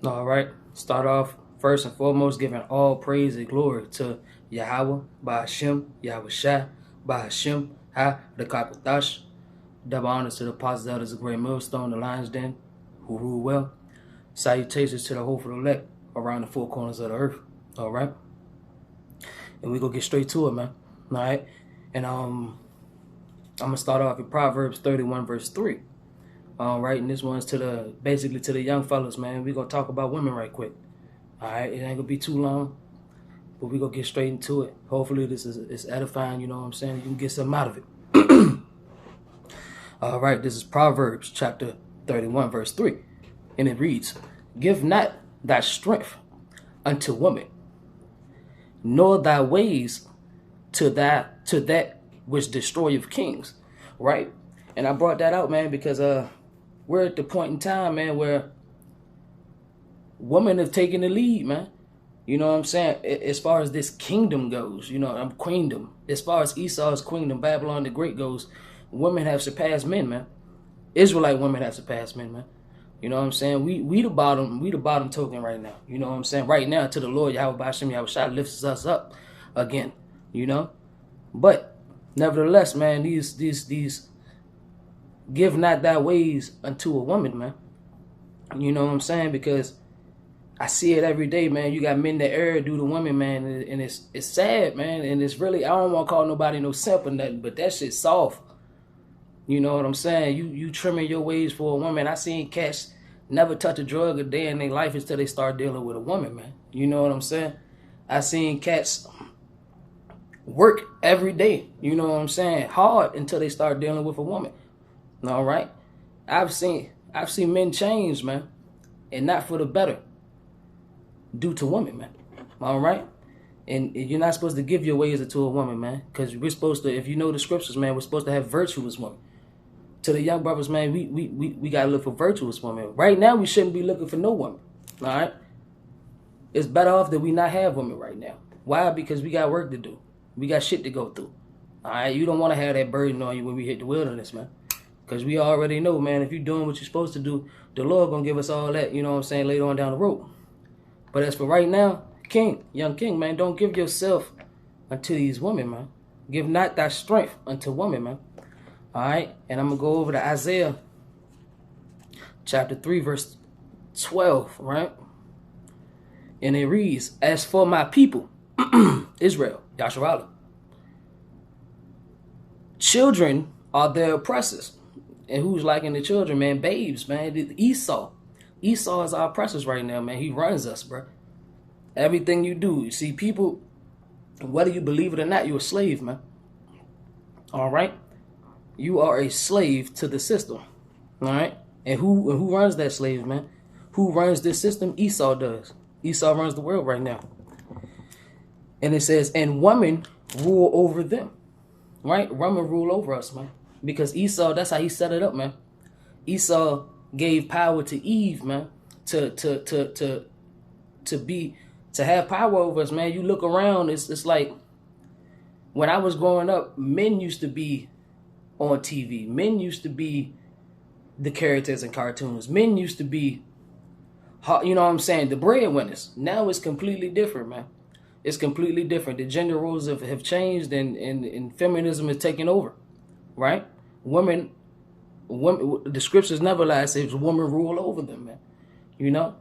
All right. Start off first and foremost giving all praise and glory to Yahweh, by Hashem, Yahweh Shah, by Hashem, Ha, the Kakutash. Double honors to the apostles, elders, the great millstone, the lion's den, who rule well. Salutations to the hopeful elect around the four corners of the earth. All right. And we gonna get straight to it, man. All right. And I'm gonna start off with Proverbs 31 verse 3. All right, and this one's basically to the young fellas, man. We're gonna talk about women right quick. All right, it ain't gonna be too long, but we're gonna get straight into it. Hopefully this is edifying, you know what I'm saying? You can get something out of it. All right, this is Proverbs chapter 31 verse 3. And it reads, "Give not thy strength unto woman, nor thy ways to that which destroyeth kings." Right? And I brought that out, man, because we're at the point in time, man, where women have taken the lead, man. You know what I'm saying? As far as this kingdom goes, queendom. As far as Esau's queendom, Babylon the Great goes, women have surpassed men, man. Israelite women have surpassed men, man. You know what I'm saying? We the bottom token right now. You know what I'm saying? Right now, to the Lord, Yahweh B'Hashem, Yahweh Shai lifts us up again, you know? But nevertheless, man, these give not thy ways unto a woman, man. You know what I'm saying? Because I see it every day, man. You got men that err due to women, man, and it's sad, man. And it's really, I don't want to call nobody no simp or nothing, but that shit's soft. You know what I'm saying? You trimming your ways for a woman. I seen cats never touch a drug a day in their life until they start dealing with a woman, man. You know what I'm saying? I seen cats work every day, you know what I'm saying, hard until they start dealing with a woman. All right? I've seen men change, man, and not for the better due to women, man. All right? And you're not supposed to give your ways to a woman, man, because we're supposed to, if you know the scriptures, man, we're supposed to have virtuous women. To the young brothers, man, we got to look for virtuous women. Right now, we shouldn't be looking for no woman. All right? It's better off that we not have women right now. Why? Because we got work to do. We got shit to go through. All right? You don't want to have that burden on you when we hit the wilderness, man. Because we already know, man, if you're doing what you're supposed to do, the Lord going to give us all that, you know what I'm saying, later on down the road. But as for right now, young king, man, don't give yourself unto these women, man. Give not thy strength unto women, man. All right? And I'm going to go over to Isaiah chapter 3, verse 12, right? And it reads, "As for my people, Israel, Yasharala, children are their oppressors." And who's liking the children, man? Babes, man. Esau. Esau is our oppressors right now, man. He runs us, bro. Everything you do. You see, people, whether you believe it or not, you're a slave, man. All right? You are a slave to the system. All right? And who runs that slave, man? Who runs this system? Esau does. Esau runs the world right now. And it says, and women rule over them. Right? Women rule over us, man. Because Esau, that's how he set it up, man. Esau gave power to Eve, man, to have power over us, man. You look around, it's like when I was growing up, men used to be on TV. Men used to be the characters in cartoons. Men used to be, you know what I'm saying, the breadwinners. Now it's completely different, man. It's completely different. The gender roles have changed, and feminism is taking over. Right? Women, the scriptures never lie. It says women rule over them, man. You know?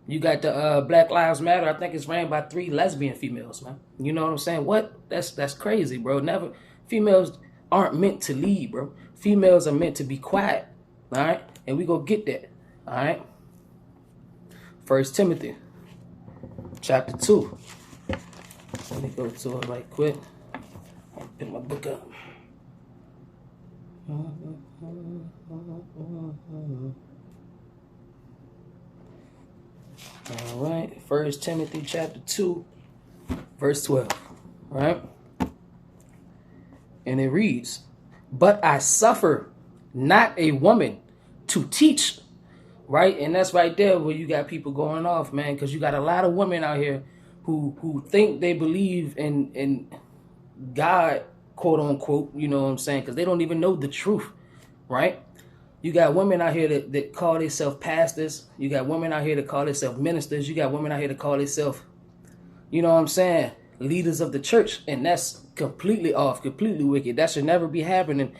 You got the Black Lives Matter. I think it's ran by 3 lesbian females, man. You know what I'm saying? What? That's crazy, bro. Never. Females aren't meant to lead, bro. Females are meant to be quiet. All right? And we go get that. All right? 1 Timothy chapter 2. Let me go to it right quick. I'll pick my book up. All right, 1 Timothy chapter 2, verse 12, right? And it reads, "But I suffer not a woman to teach," right? And that's right there where you got people going off, man, because you got a lot of women out here who think they believe in God, quote unquote, you know what I'm saying, because they don't even know the truth, right? You got women out here that call themselves pastors. You got women out here that call themselves ministers. You got women out here that call themselves, you know what I'm saying, leaders of the church. And that's completely off, completely wicked. That should never be happening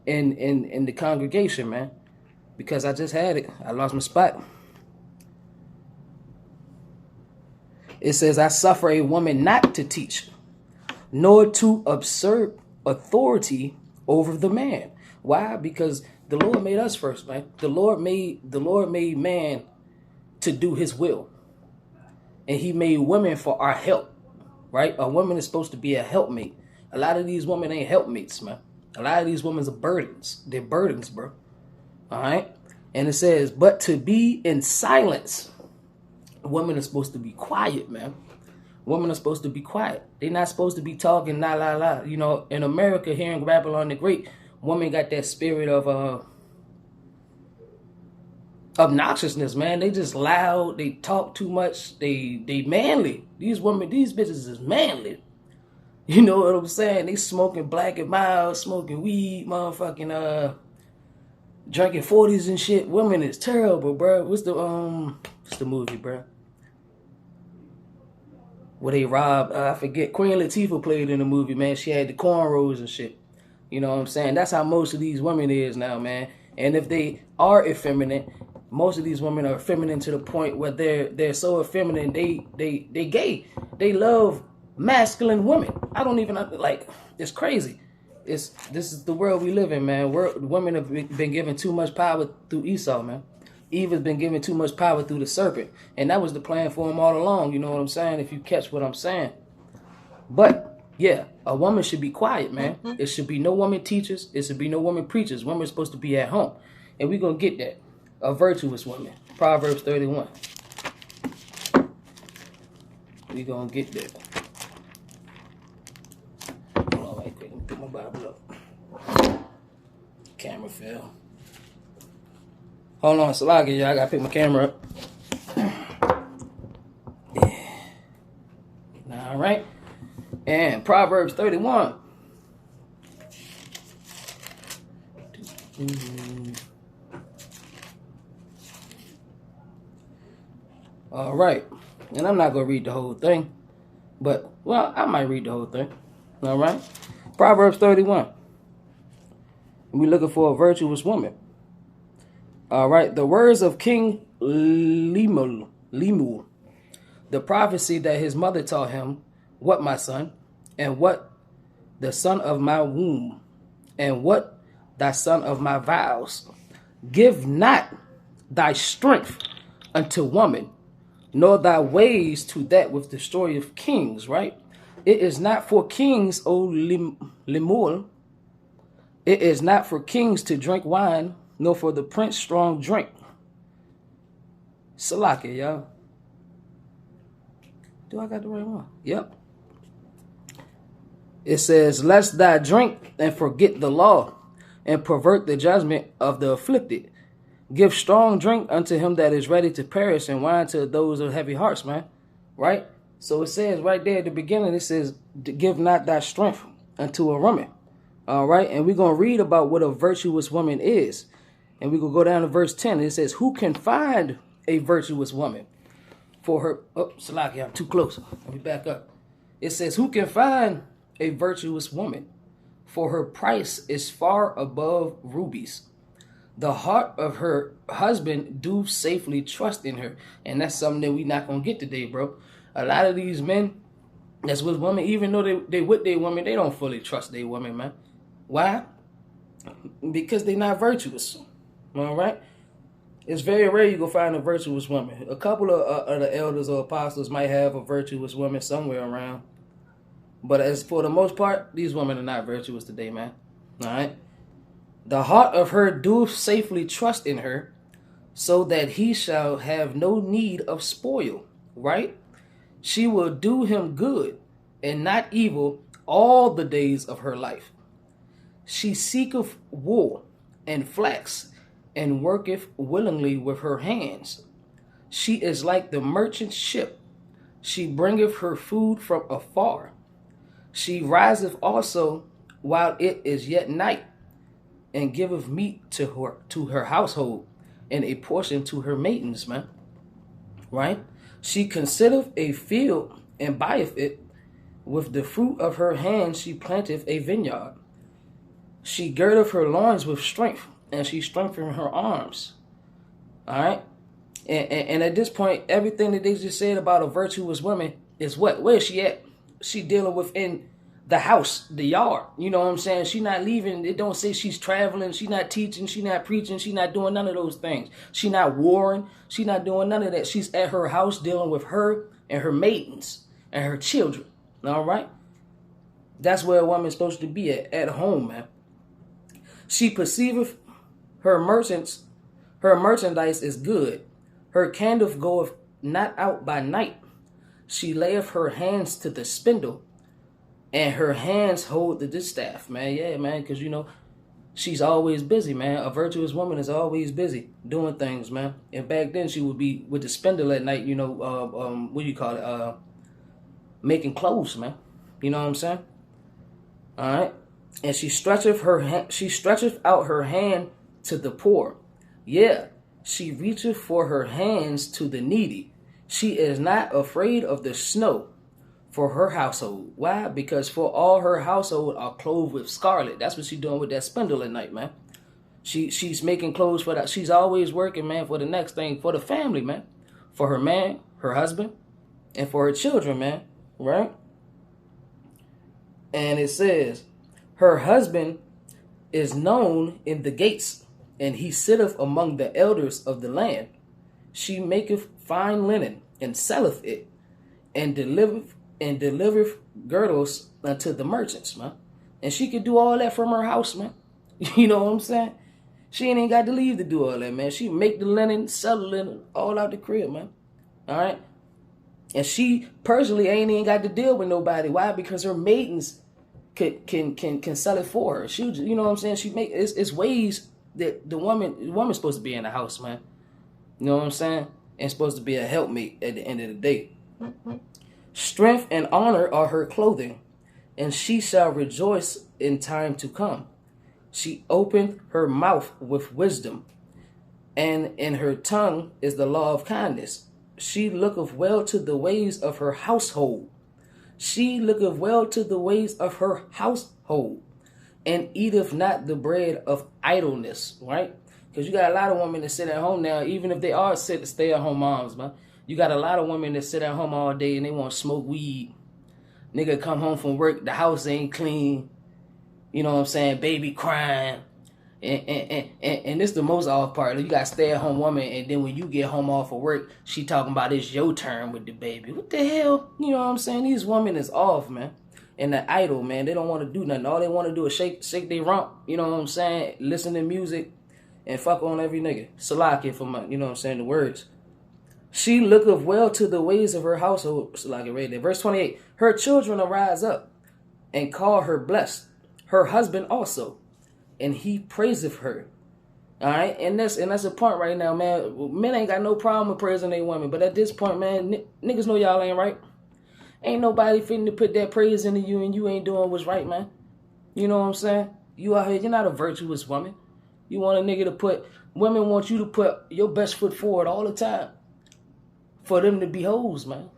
in the congregation, man. Because I just had it. I lost my spot. It says, I suffer a woman not to teach, nor to usurp authority over the man. Why? Because the Lord made us first, man. The Lord made man to do his will. And he made women for our help, right? A woman is supposed to be a helpmate. A lot of these women ain't helpmates, man. A lot of these women are burdens. They're burdens, bro. All right? And it says, but to be in silence. Women are supposed to be quiet, man. Women are supposed to be quiet. They're not supposed to be talking la la la. You know, in America, here in Babylon the Great, women got that spirit of obnoxiousness, man. They just loud. They talk too much. They manly. These women, these bitches is manly. You know what I'm saying? They smoking Black and Mild, smoking weed, motherfucking drinking 40s and shit. Women is terrible, bro. What's the movie, bro? Where they robbed, I forget, Queen Latifah played in the movie, man. She had the cornrows and shit. You know what I'm saying? That's how most of these women is now, man. And if they are effeminate, most of these women are feminine to the point where they're so effeminate, they gay. They love masculine women. I don't even, like, it's crazy. This is the world we live in, man. Women have been given too much power through Esau, man. Eve has been given too much power through the serpent. And that was the plan for him all along, you know what I'm saying? If you catch what I'm saying. But, yeah, a woman should be quiet, man. It should be no woman teachers. It should be no woman preachers. Women are supposed to be at home. And we're going to get that. A virtuous woman. Proverbs 31. We're going to get that. Hold on right quick. Let me put my Bible up. Camera fell. Hold on, Salagi, y'all. I gotta pick my camera up. Yeah. All right. And Proverbs 31. All right. And I'm not gonna read the whole thing, but, well, I might read the whole thing. All right. Proverbs 31. We're looking for a virtuous woman. All right, the words of King Lemuel, the prophecy that his mother taught him, what, my son, and what the son of my womb, and what thy son of my vows. Give not thy strength unto woman, nor thy ways to that with the story of kings, right? It is not for kings, O Lemuel. It is not for kings to drink wine, nor for the prince strong drink. Salaki, y'all. Do I got the right one? Yep. It says, lest thou drink and forget the law, and pervert the judgment of the afflicted. Give strong drink unto him that is ready to perish, and wine to those of heavy hearts, man. Right? So it says right there at the beginning, it says, give not thy strength unto a woman. All right? And we're going to read about what a virtuous woman is. And we're going to go down to verse 10. It says, who can find a virtuous woman for her? Oh, Salaki, I'm too close. Let me back up. It says, who can find a virtuous woman? For her price is far above rubies. The heart of her husband do safely trust in her. And that's something that we not going to get today, bro. A lot of these men that's with women, even though they with their women, they don't fully trust their women, man. Why? Because they're not virtuous. All right? It's very rare you go find a virtuous woman. A couple of the elders or apostles might have a virtuous woman somewhere around. But as for the most part, these women are not virtuous today, man. All right? The heart of her doeth safely trust in her, so that he shall have no need of spoil. Right? She will do him good and not evil all the days of her life. She seeketh wool and flax, and worketh willingly with her hands. She is like the merchant ship. She bringeth her food from afar. She riseth also while it is yet night, and giveth meat to her household, and a portion to her maidens, man. Right? She considereth a field and buyeth it. With the fruit of her hand she planteth a vineyard. She girdeth her loins with strength, and she strengtheneth her arms. All right? And at this point, everything that they just said about a virtuous woman is what? Where is she at? She dealing within the house, the yard. You know what I'm saying? She not leaving. It don't say she's traveling. She not teaching. She not preaching. She not doing none of those things. She not warring. She not doing none of that. She's at her house dealing with her and her maidens and her children. All right? That's where a woman's supposed to be at home, man. She perceiveth her merchants, her merchandise is good. Her candle goeth not out by night. She layeth her hands to the spindle, and her hands hold the distaff, man. Yeah, man, because, you know, she's always busy, man. A virtuous woman is always busy doing things, man. And back then, she would be with the spindle at night, you know, what do you call it? Making clothes, man. You know what I'm saying? All right. And she stretcheth out her hand to the poor. Yeah, she reacheth for her hands to the needy. She is not afraid of the snow for her household. Why? Because for all her household are clothed with scarlet. That's what she's doing with that spindle at night, man. She's making clothes for that. She's always working, man, for the next thing, for the family, man. For her man, her husband, and for her children, man. Right? And it says, her husband is known in the gates, and he sitteth among the elders of the land. She maketh fine linen, and selleth it, and delivereth girdles unto the merchants, man. And she could do all that from her house, man. You know what I'm saying? She ain't got to leave to do all that, man. She make the linen, sell the linen, all out the crib, man. All right? And she personally ain't even got to deal with nobody. Why? Because her maidens can sell it for her. She, you know what I'm saying? She make it's ways that the woman's supposed to be in the house, man. You know what I'm saying? And supposed to be a helpmate at the end of the day. Strength and honor are her clothing, and she shall rejoice in time to come. She opened her mouth with wisdom, and in her tongue is the law of kindness. She looketh well to the ways of her household. She looketh well to the ways of her household, and eateth not the bread of idleness, right? Because you got a lot of women that sit at home now, even if they are stay-at-home moms, man. You got a lot of women that sit at home all day and they want to smoke weed. Nigga come home from work, the house ain't clean. You know what I'm saying? Baby crying. And this the most off part. You got a stay-at-home woman, and then when you get home off of work, she talking about it's your turn with the baby. What the hell? You know what I'm saying? These women is off, man. And the idle, man. They don't want to do nothing. All they want to do is shake their rump. You know what I'm saying? Listen to music and fuck on every nigga. Salaki for my, you know what I'm saying, the words. She looketh well to the ways of her household. Salaki right there. Verse 28. Her children arise up and call her blessed. Her husband also, and he praiseth her. All right, and that's a point right now, man. Men ain't got no problem with praising their women, but at this point, man, niggas know y'all ain't right. Ain't nobody fitting to put that praise into you, and you ain't doing what's right, man. You know what I'm saying? You out here, you're not a virtuous woman. You want a nigga to put, women want you to put your best foot forward all the time for them to be hoes, man,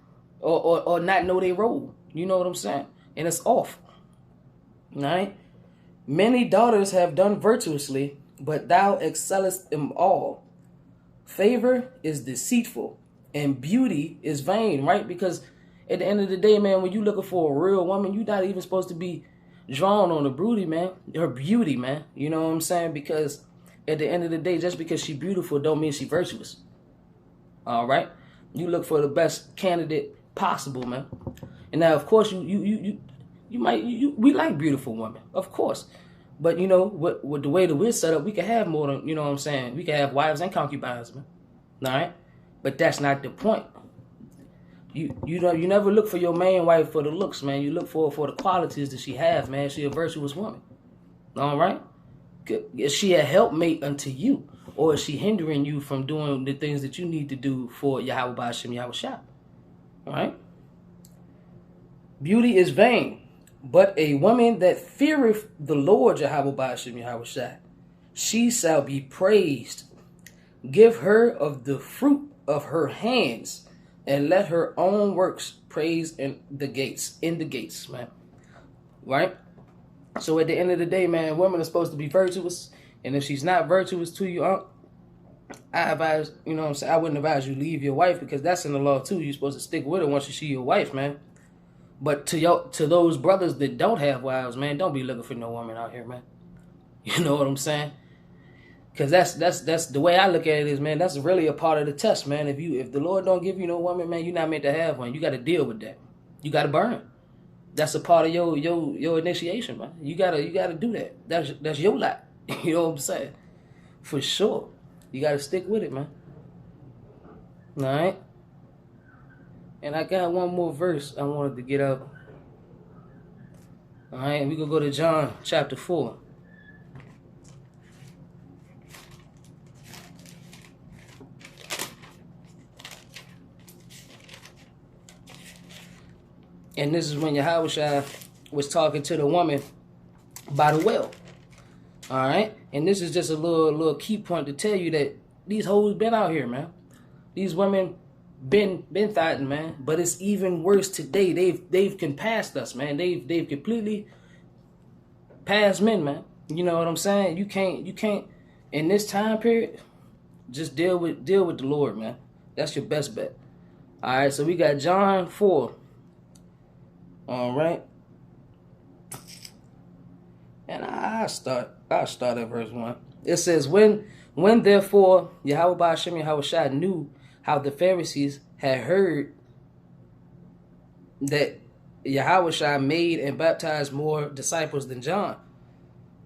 or not know their role. You know what I'm saying? And it's off. All right. Many daughters have done virtuously, but thou excellest them all. Favor is deceitful, and beauty is vain, right? Because at the end of the day, man, when you looking for a real woman, you're not even supposed to be drawn on her beauty, man. You know what I'm saying? Because at the end of the day, just because she's beautiful don't mean she's virtuous. All right? You look for the best candidate possible, man. And now, of course, we like beautiful women, of course. But, you know, with the way that we're set up, we can have more than, you know what I'm saying? We can have wives and concubines, man. All right? But that's not the point. You never look for your main wife for the looks, man. You look for the qualities that she has, man. She a virtuous woman. All right? Is she a helpmate unto you? Or is she hindering you from doing the things that you need to do for Yahweh Ba'ashem Yahweh Shah? All right? Beauty is vain, but a woman that feareth the Lord Yahweh Ba'ashem Yahweh Shah she shall be praised. Give her of the fruit of her hands, and let her own works praise in the gates. In the gates, man. Right? So at the end of the day, man, women are supposed to be virtuous. And if she's not virtuous to you, I advise, you know what I'm saying, I wouldn't advise you leave your wife, because that's in the law too. You're supposed to stick with her once you see your wife, man. But to those brothers that don't have wives, man, don't be looking for no woman out here, man. You know what I'm saying? Because that's the way I look at it is, man, that's really a part of the test, man. If the Lord don't give you no woman, man, you're not meant to have one. You got to deal with that. You got to burn. That's a part of your initiation, man. You gotta do that. That's your lot. You know what I'm saying? For sure. You gotta stick with it, man. All right. And I got one more verse I wanted to get up. All right, we gonna go to John chapter 4. And this is when Yahushua was talking to the woman by the well. All right? And this is just a little key point to tell you that these hoes been out here, man. These women been thotting, man. But it's even worse today. They've passed us, man. They've completely passed men, man. You know what I'm saying? You can't in this time period, just deal with the Lord, man. That's your best bet. All right, so we got John 4. All right. And I'll start at verse 1. It says, When therefore Yahweh Ba'ashem Yahushua knew how the Pharisees had heard that Yahushua made and baptized more disciples than John,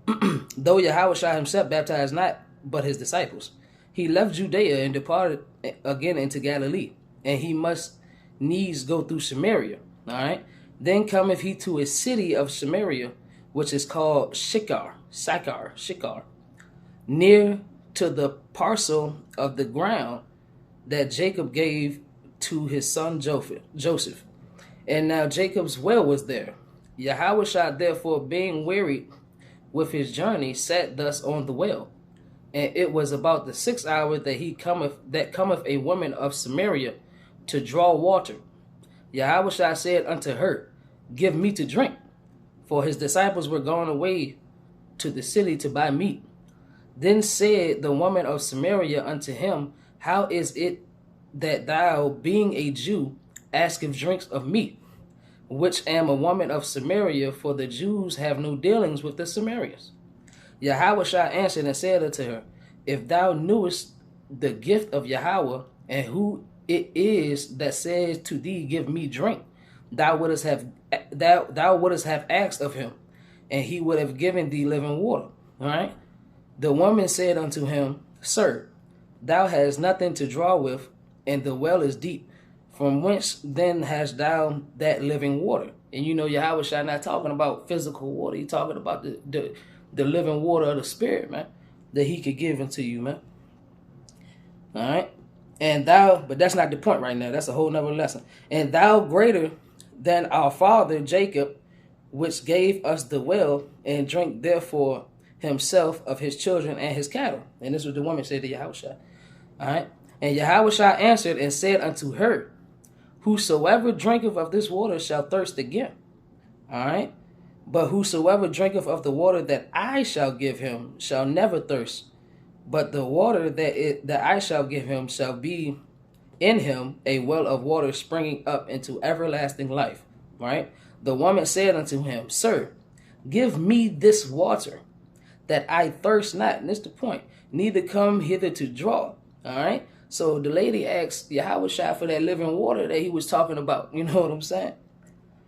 though Yahushua himself baptized not, but his disciples, he left Judea and departed again into Galilee, and he must needs go through Samaria. All right. Then cometh he to a city of Samaria, which is called Sychar, near to the parcel of the ground that Jacob gave to his son Joseph. And now Jacob's well was there. Yahushua therefore, being wearied with his journey, sat thus on the well. And it was about the 6th hour that cometh a woman of Samaria to draw water. Yahushua said unto her, Give me to drink. For his disciples were gone away to the city to buy meat. Then said the woman of Samaria unto him, How is it that thou, being a Jew, askest drinks of me, which am a woman of Samaria? For the Jews have no dealings with the Samaritans. Yahushua answered and said unto her, If thou knewest the gift of Yahweh, and who it is that says to thee, Give me drink, thou wouldest have asked of him, and he would have given thee living water. All right. The woman said unto him, Sir, thou hast nothing to draw with, and the well is deep. From whence then hast thou that living water? And you know Yahushua not talking about physical water. He talking about the living water of the spirit, man, that he could give unto you, man. All right. And thou, but that's not the point right now. That's a whole nother lesson. And thou greater than our father Jacob, which gave us the well, and drank therefore himself of his children and his cattle. And this was the woman said to Yahushua. All right. And Yahushua answered and said unto her, Whosoever drinketh of this water shall thirst again. All right. But whosoever drinketh of the water that I shall give him shall never thirst. But the water that I shall give him shall be in him a well of water springing up into everlasting life. Right? The woman said unto him, Sir, give me this water, that I thirst not. And this is the point. Neither come hither to draw. All right? So the lady asked Yahushua for that living water that he was talking about. You know what I'm saying?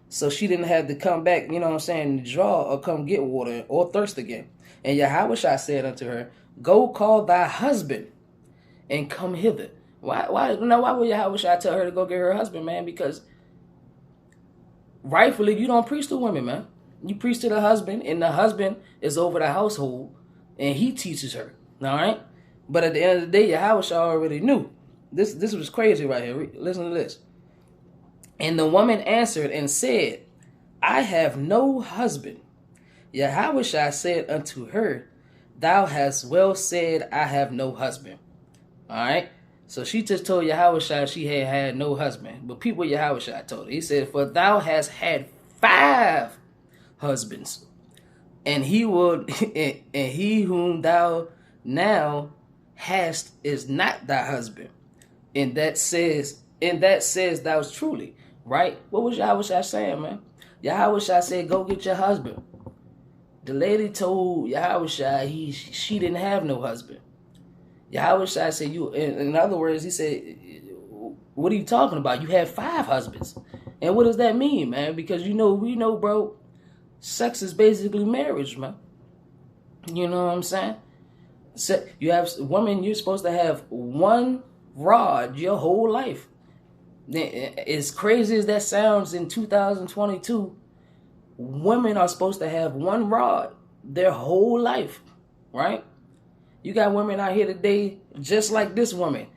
So she didn't have to come back, you know what I'm saying, to draw or come get water or thirst again. And Yahushua said unto her, Go call thy husband and come hither. Why would Yahushua tell her to go get her husband, man? Because rightfully, you don't preach to women, man. You preach to the husband, and the husband is over the household, and he teaches her. All right? But at the end of the day, Yahushua already knew. This was crazy right here. Listen to this. And the woman answered and said, I have no husband. Yahushua said unto her, thou hast well said, I have no husband. All right. So she just told Yahushua she had no husband. But people Yahushua told her. He said, for thou hast had 5 husbands, and he will and he whom thou now hast is not thy husband. And that says thou truly. Right? What was Yahushua saying, man? Yahushua said, go get your husband. The lady told Yahushua she didn't have no husband. Yahushua said, in other words, he said, what are you talking about? You have 5 husbands. And what does that mean, man? Because we know, bro, sex is basically marriage, man. You know what I'm saying? So you have women, you're supposed to have one rod your whole life. As crazy as that sounds in 2022, women are supposed to have one rod their whole life, right? You got women out here today just like this woman.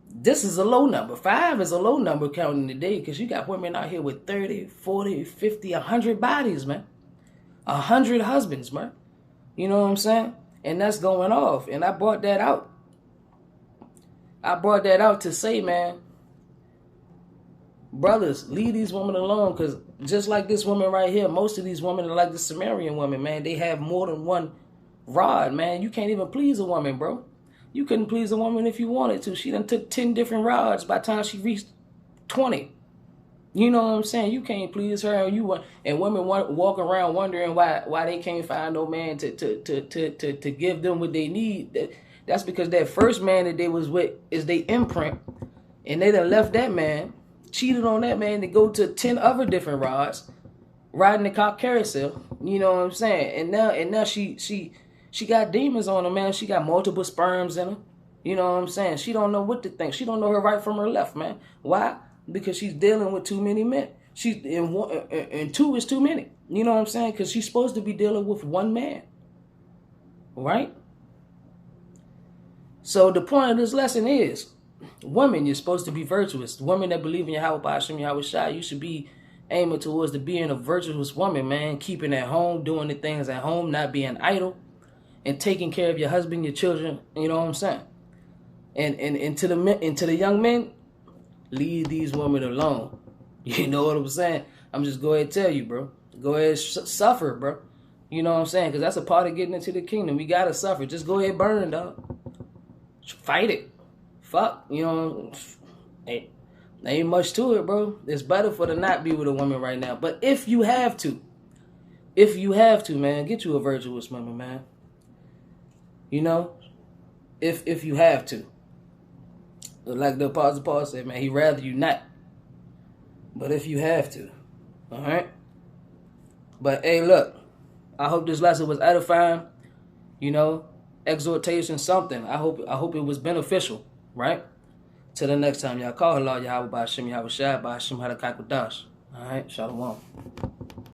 This is a low number. 5 is a low number counting today, because you got women out here with 30, 40, 50, 100 bodies, man. 100 husbands, man. You know what I'm saying? And that's going off. And I brought that out. I brought that out to say, man, brothers, leave these women alone, because just like this woman right here, most of these women are like the Sumerian women, man. They have more than one rod, man. You can't even please a woman, bro. You couldn't please a woman if you wanted to. She done took 10 different rods by the time she reached 20. You know what I'm saying? You can't please her, and women walk around wondering why they can't find no man to give them what they need. That's because that first man that they was with is they imprint, and they done left that man, cheated on that man to go to 10 other different rods, riding the cop carousel. You know what I'm saying? And now she got demons on her, man. She got multiple sperms in her. You know what I'm saying? She don't know what to think. She don't know her right from her left, man. Why? Because she's dealing with too many men. And 2 is too many. You know what I'm saying? Because she's supposed to be dealing with one man. Right? So the point of this lesson is, women, you're supposed to be virtuous. Women that believe in Yahweh Ba'ashem Yahweh Shai, you should be aiming towards the being a virtuous woman, man. Keeping at home, doing the things at home, not being idle, and taking care of your husband, your children. You know what I'm saying? And to the young men, leave these women alone. You know what I'm saying? I'm just go ahead and tell you, bro. Go ahead and suffer, bro. You know what I'm saying? Because that's a part of getting into the kingdom. We got to suffer. Just go ahead and burn, dog. Fight it. Fuck. You know, ain't much to it, bro. It's better for to not be with a woman right now. But if you have to, man, get you a virtuous woman, man. You know? If you have to. Like the Apostle Paul said, man, he'd rather you not. But if you have to. Alright? But hey, look. I hope this lesson was edifying. You know, exhortation, something. I hope it was beneficial. Right? Till the next time, y'all. Call Allah Yahweh Ba'ashem Yahweh Shai Ba'ashem Hadakakwadash. Alright? Shalom.